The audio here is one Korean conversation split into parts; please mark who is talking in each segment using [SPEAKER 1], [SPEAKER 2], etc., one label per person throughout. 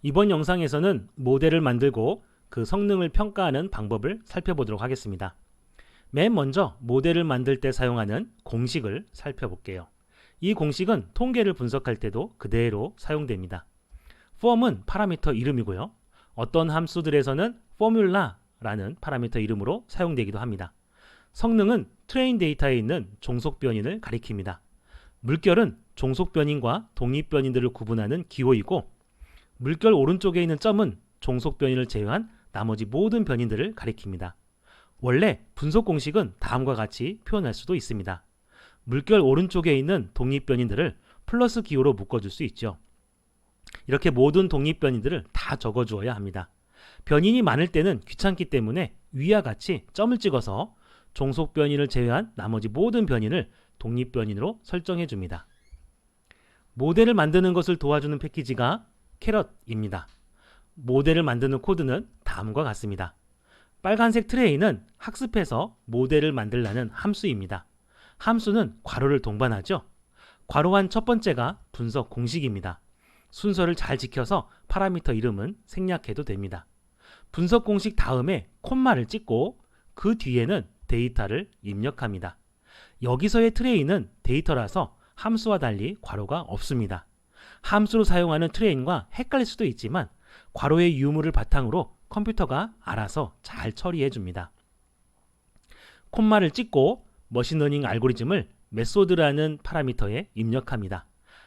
[SPEAKER 1] 이번 영상에서는 모델을 만들고 그 성능을 평가하는 방법을 살펴보도록 하겠습니다. 맨 먼저 모델을 만들 때 사용하는 공식을 살펴볼게요. 이 공식은 통계를 분석할 때도 그대로 사용됩니다. form은 파라미터 이름이고요. 어떤 함수들에서는 formula라는 파라미터 이름으로 사용되기도 합니다. 성능은 트레인 데이터에 있는 종속 변인을 가리킵니다. 물결은 종속 변인과 독립 변인들을 구분하는 기호이고, 물결 오른쪽에 있는 점은 종속 변인을 제외한 나머지 모든 변인들을 가리킵니다. 원래 분석 공식은 다음과 같이 표현할 수도 있습니다. 물결 오른쪽에 있는 독립 변인들을 플러스 기호로 묶어줄 수 있죠. 이렇게 모든 독립 변인들을 다 적어주어야 합니다. 변인이 많을 때는 귀찮기 때문에 위와 같이 점을 찍어서 종속 변인을 제외한 나머지 모든 변인을 독립 변인으로 설정해 줍니다. 모델을 만드는 것을 도와주는 패키지가 캐럿입니다. 모델을 만드는 코드는 다음과 같습니다. 빨간색 트레이는 학습해서 모델을 만들라는 함수입니다. 함수는 괄호를 동반하죠. 괄호한 첫 번째가 분석 공식입니다. 순서를 잘 지켜서 파라미터 이름은 생략해도 됩니다. 분석 공식 다음에 콤마를 찍고 그 뒤에는 데이터를 입력합니다. 여기서의 트레이는 데이터라서 함수와 달리 괄호가 없습니다. 함수로 사용하는 트레인과 헷갈릴 수도 있지만 괄호의 유무를 바탕으로 컴퓨터가 알아서 잘 처리해 줍니다. 콤마를 찍고 머신러닝 알고리즘을 메소드라는 파라미터에 입력합니다.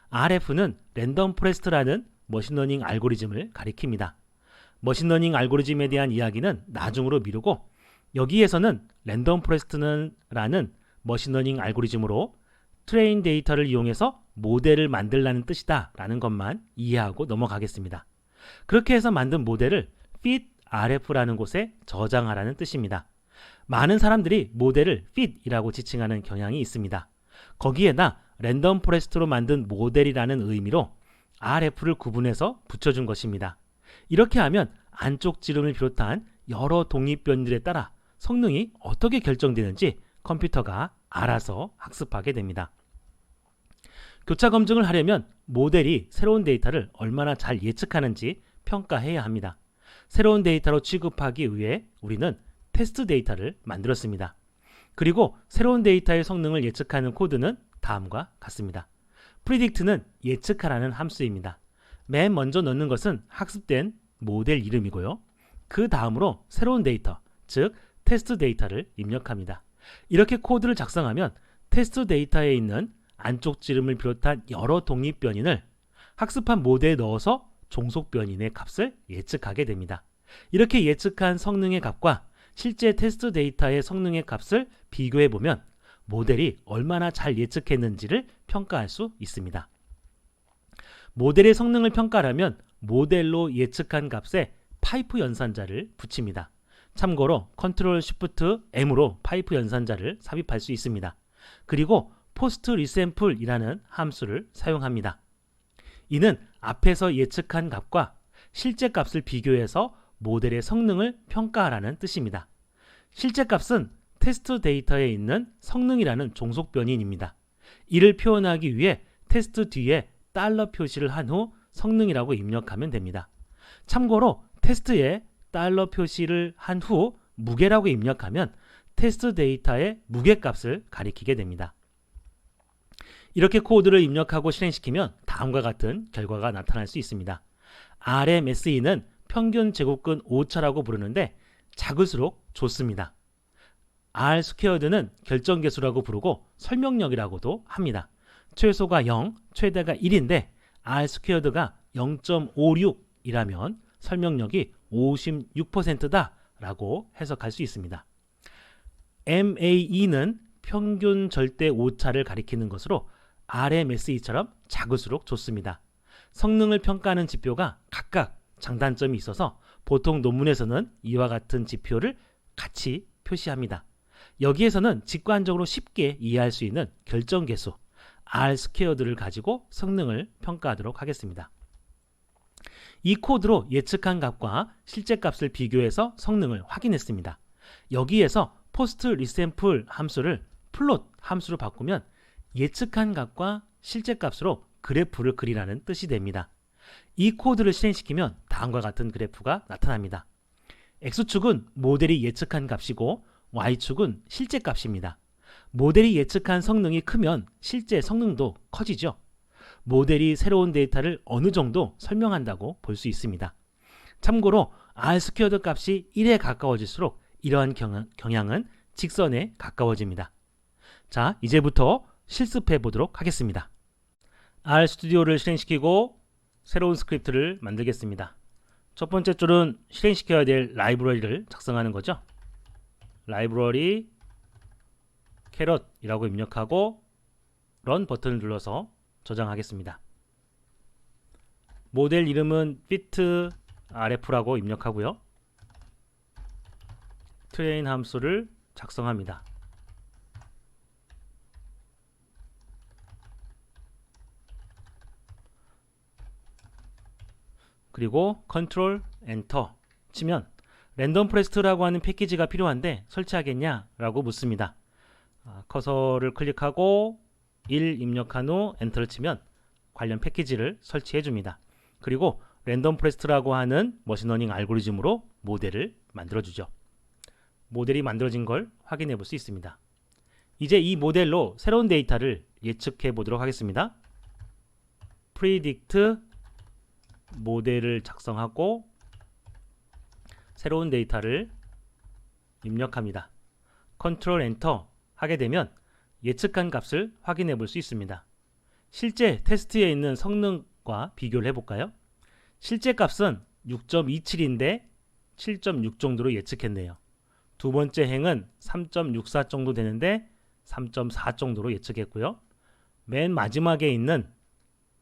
[SPEAKER 1] RF는 랜덤 포레스트라는 머신러닝 알고리즘을 가리킵니다. 머신러닝 알고리즘에 대한 이야기는 나중으로 미루고, 여기에서는 랜덤 포레스트라는 머신러닝 알고리즘으로 트레인 데이터를 이용해서 모델을 만들라는 뜻이다 라는 것만 이해하고 넘어가겠습니다. 그렇게 해서 만든 모델을 fit rf라는 곳에 저장하라는 뜻입니다. 많은 사람들이 모델을 fit이라고 지칭하는 경향이 있습니다. 거기에다 랜덤 포레스트로 만든 모델이라는 의미로 rf를 구분해서 붙여준 것입니다. 이렇게 하면 안쪽 지름을 비롯한 여러 독립 변들에 따라 성능이 어떻게 결정되는지 컴퓨터가 알아서 학습하게 됩니다. 교차 검증을 하려면 모델이 새로운 데이터를 얼마나 잘 예측하는지 평가해야 합니다. 새로운 데이터로 취급하기 위해 우리는 테스트 데이터를 만들었습니다. 그리고 새로운 데이터의 성능을 예측하는 코드는 다음과 같습니다. predict는 예측하라는 함수입니다. 맨 먼저 넣는 것은 학습된 모델 이름이고요. 그 다음으로 새로운 데이터, 즉 테스트 데이터를 입력합니다. 이렇게 코드를 작성하면 테스트 데이터에 있는 안쪽 지름을 비롯한 여러 독립 변인을 학습한 모델에 넣어서 종속 변인의 값을 예측하게 됩니다. 이렇게 예측한 성능의 값과 실제 테스트 데이터의 성능의 값을 비교해 보면 모델이 얼마나 잘 예측했는지를 평가할 수 있습니다. 모델의 성능을 평가하려면 모델로 예측한 값에 파이프 연산자를 붙입니다. 참고로 Ctrl Shift M으로 파이프 연산자를 삽입할 수 있습니다. 그리고 포스트 리샘플이라는 함수를 사용합니다. 이는 앞에서 예측한 값과 실제 값을 비교해서 모델의 성능을 평가하라는 뜻입니다. 실제 값은 테스트 데이터에 있는 성능이라는 종속 변인입니다. 이를 표현하기 위해 테스트 뒤에 달러 표시를 한 후 성능이라고 입력하면 됩니다. 참고로 테스트에 달러 표시를 한 후 무게라고 입력하면 테스트 데이터의 무게값을 가리키게 됩니다. 이렇게 코드를 입력하고 실행시키면 다음과 같은 결과가 나타날 수 있습니다. RMSE는 평균 제곱근 오차라고 부르는데 작을수록 좋습니다. R 스퀘어드는 결정계수라고 부르고 설명력이라고도 합니다. 최소가 0, 최대가 1인데 R 스퀘어드가 0.56이라면 설명력이 56%다 라고 해석할 수 있습니다. MAE는 평균 절대 오차를 가리키는 것으로 RMSE처럼 작을수록 좋습니다. 성능을 평가하는 지표가 각각 장단점이 있어서 보통 논문에서는 이와 같은 지표를 같이 표시합니다. 여기에서는 직관적으로 쉽게 이해할 수 있는 결정계수 R-스퀘어드를 가지고 성능을 평가하도록 하겠습니다. 이 코드로 예측한 값과 실제 값을 비교해서 성능을 확인했습니다. 여기에서 포스트 리샘플 함수를 플롯 함수로 바꾸면 예측한 값과 실제 값으로 그래프를 그리라는 뜻이 됩니다. 이 코드를 실행시키면 다음과 같은 그래프가 나타납니다. X축은 모델이 예측한 값이고 Y축은 실제 값입니다. 모델이 예측한 성능이 크면 실제 성능도 커지죠. 모델이 새로운 데이터를 어느 정도 설명한다고 볼 수 있습니다. 참고로 R² 값이 1에 가까워질수록 이러한 경향은 직선에 가까워집니다. 자, 이제부터 실습해 보도록 하겠습니다. RStudi오를 실행시키고 새로운 스크립트를 만들겠습니다. 첫 번째 줄은 실행시켜야 될 라이브러리를 작성하는 거죠. 라이브러리 캐럿이라고 입력하고 런 버튼을 눌러서 저장하겠습니다. 모델 이름은 fitrf라고 입력하고요. 트레인 함수를 작성합니다. 그리고 컨트롤 엔터 치면 랜덤 포레스트라고 하는 패키지가 필요한데 설치하겠냐 라고 묻습니다. 커서를 클릭하고 1 입력한 후 엔터를 치면 관련 패키지를 설치해 줍니다. 그리고 랜덤 포레스트라고 하는 머신러닝 알고리즘으로 모델을 만들어 주죠. 모델이 만들어진 걸 확인해 볼 수 있습니다. 이제 이 모델로 새로운 데이터를 예측해 보도록 하겠습니다. predict 모델을 작성하고 새로운 데이터를 입력합니다. 컨트롤 엔터 하게 되면 예측한 값을 확인해 볼 수 있습니다. 실제 테스트에 있는 성능과 비교를 해볼까요? 실제 값은 6.27인데 7.6 정도로 예측했네요. 두 번째 행은 3.64 정도 되는데 3.4 정도로 예측했고요. 맨 마지막에 있는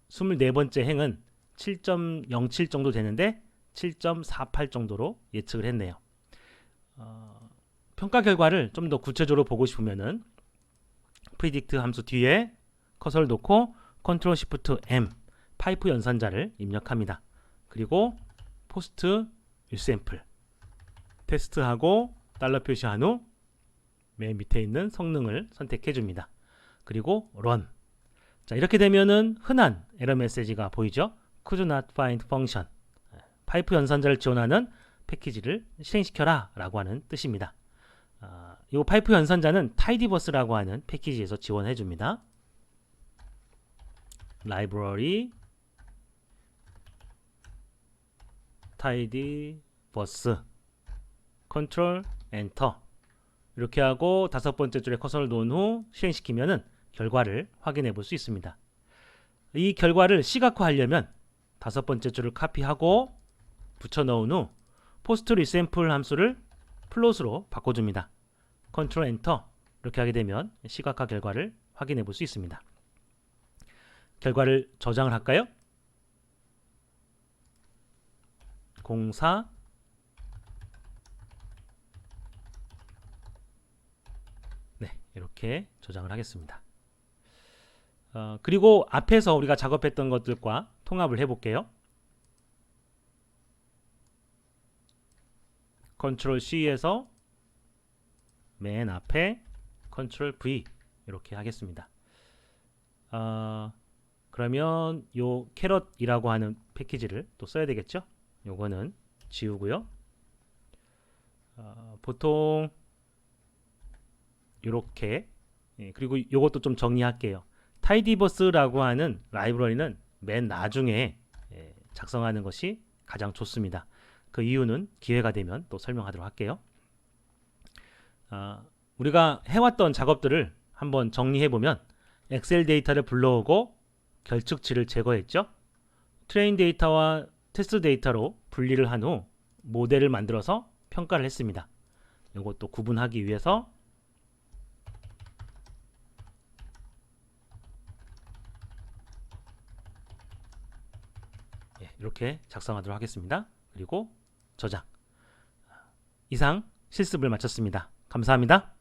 [SPEAKER 1] 24번째 행은 7.07 정도 되는데 7.48 정도로 예측을 했네요. 평가 결과를 좀 더 구체적으로 보고 싶으면은 predict 함수 뒤에 커서를 놓고 Ctrl Shift M 파이프 연산자를 입력합니다. 그리고 post example 테스트하고 달러 표시한 후 맨 밑에 있는 성능을 선택해 줍니다. 그리고 run. 자, 이렇게 되면은 흔한 에러 메시지가 보이죠? Could not find function. 파이프 연산자를 지원하는 패키지를 실행시켜라 라고 하는 뜻입니다. 이 파이프 연산자는 tidybus라고 하는 패키지에서 지원해 줍니다. library tidybus 컨트롤 엔터 이렇게 하고 다섯 번째 줄에 커서를 놓은 후 실행시키면은 결과를 확인해 볼 수 있습니다. 이 결과를 시각화하려면 다섯 번째 줄을 카피하고 붙여 넣은 후 post resample 함수를 플롯으로 바꿔줍니다. 컨트롤 엔터 이렇게 하게 되면 시각화 결과를 확인해 볼 수 있습니다. 결과를 저장을 할까요? 04 네, 이렇게 저장을 하겠습니다. 그리고 앞에서 우리가 작업했던 것들과 통합을 해볼게요. 컨트롤 C에서 맨 앞에 컨트롤 V 이렇게 하겠습니다. 그러면 요 캐럿이라고 하는 패키지를 또 써야 되겠죠? 요거는 지우고요. 보통 요렇게 그리고 요것도 좀 정리할게요. tidybus라고 하는 라이브러리는 맨 나중에 작성하는 것이 가장 좋습니다. 그 이유는 기회가 되면 또 설명하도록 할게요. 우리가 해왔던 작업들을 한번 정리해보면 엑셀 데이터를 불러오고 결측치를 제거했죠. 트레인 데이터와 테스트 데이터로 분리를 한 후 모델을 만들어서 평가를 했습니다. 이것도 구분하기 위해서 이렇게 작성하도록 하겠습니다. 그리고 저장. 이상 실습을 마쳤습니다. 감사합니다.